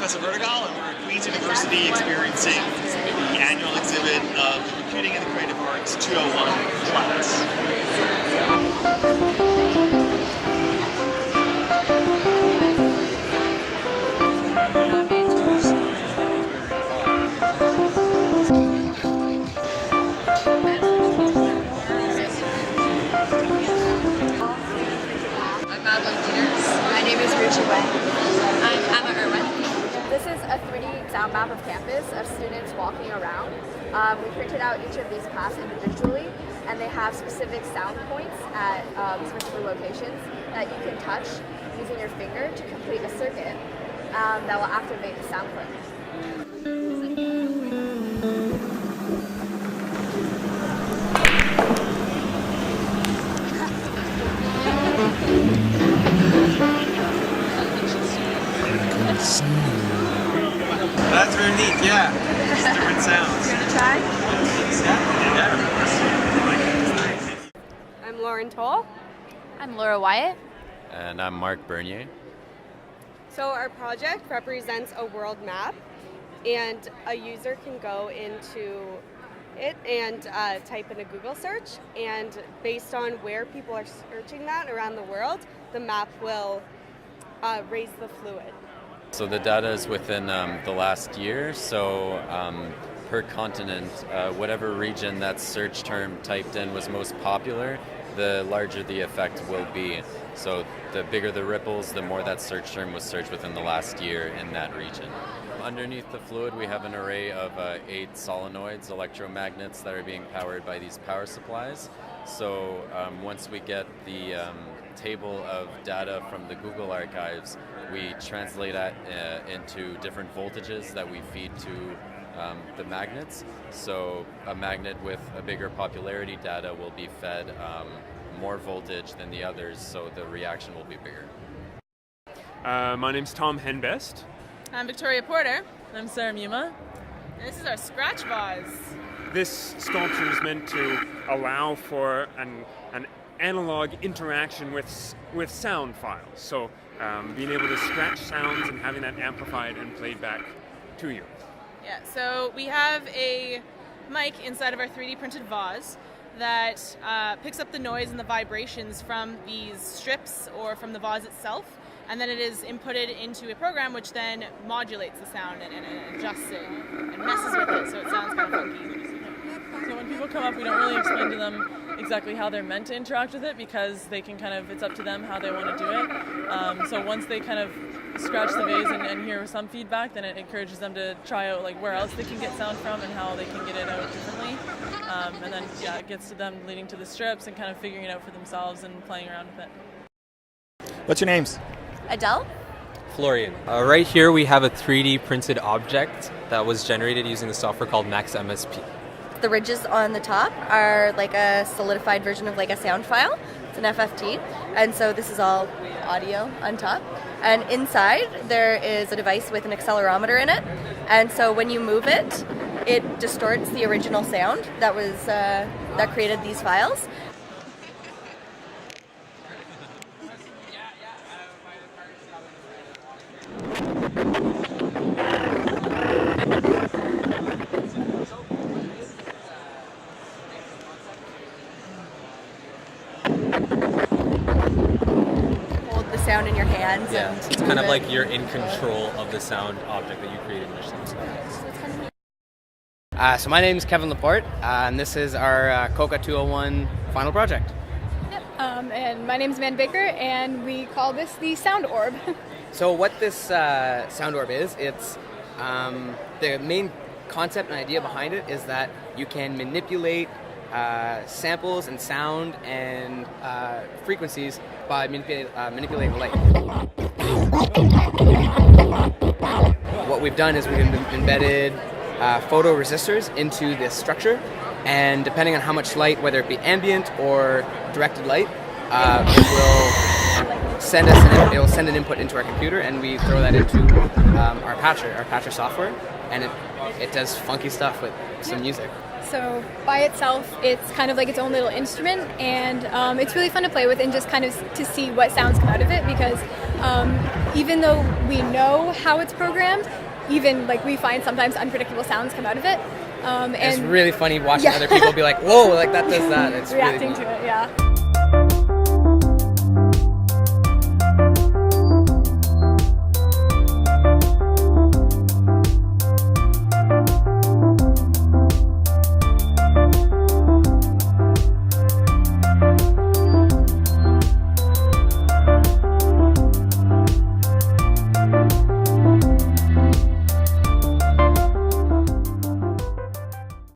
Professor Vertigal, and we're at Queen's University experiencing the annual exhibit of the Computing and the Creative Arts 201 class. My name is Ruchi Wei. I'm Emma Irwin. This is a 3D sound map of campus of students walking around. We printed out each of these paths individually, and they have specific sound points at specific locations that you can touch using your finger to complete a circuit that will activate the sound clip. That's very neat, yeah. Just different sounds. You gonna try? I'm Lauren Toll. I'm Laura Wyatt. And I'm Mark Bernier. So our project represents a world map, and a user can go into it and type in a Google search, and based on where people are searching that around the world, the map will raise the fluid. So the data is within the last year, so per continent, whatever region that search term typed in was most popular, the larger the effect will be. So the bigger the ripples, the more that search term was searched within the last year in that region. Underneath the fluid, we have an array of 8 solenoids, electromagnets that are being powered by these power supplies. So once we get the table of data from the Google archives, we translate that into different voltages that we feed to the magnets. So a magnet with a bigger popularity data will be fed more voltage than the others, so the reaction will be bigger. My name's Tom Henbest. I'm Victoria Porter. I'm Sarah Muma. And this is our scratch vase. This sculpture is meant to allow for an analog interaction with sound files. So being able to scratch sounds and having that amplified and played back to you. Yeah, so we have a mic inside of our 3D printed vase that picks up the noise and the vibrations from these strips or from the vase itself, and then it is inputted into a program which then modulates the sound and adjusts it and messes with it so it sounds kind of funky. So when people come up, we don't really explain to them exactly how they're meant to interact with it, because they can it's up to them how they want to do it. So once they kind of scratch the vase and hear some feedback, then it encourages them to try out where else they can get sound from and how they can get it out differently. And then it gets to them leading to the strips and kind of figuring it out for themselves and playing around with it. What's your names? Adele. Florian. Right here we have a 3D printed object that was generated using the software called Max MSP. The ridges on the top are like a solidified version of a sound file. It's an FFT, and so this is all audio on top. And inside there is a device with an accelerometer in it, and so when you move it, it distorts the original sound that was that created these files. Hold the sound in your hands. Yeah, and it's kind of like you're in control of the sound object that you created initially. So my name is Kevin Laporte, and this is our COCA 201 final project. Yep. And my name is Van Baker, and we call this the sound orb. So what this sound orb is, it's the main concept and idea behind it is that you can manipulate samples and sound and frequencies by manipulating light. What we've done is we've embedded photoresistors into this structure, and depending on how much light, whether it be ambient or directed light, it will send an input into our computer, and we throw that into our patcher software, and it does funky stuff with some music. So by itself, it's kind of like its own little instrument, and it's really fun to play with and just kind of to see what sounds come out of it, because Even though we know how it's programmed, even like we find sometimes unpredictable sounds come out of it. It's really funny watching other people be like, whoa, like that does that. It's reacting really to it, yeah.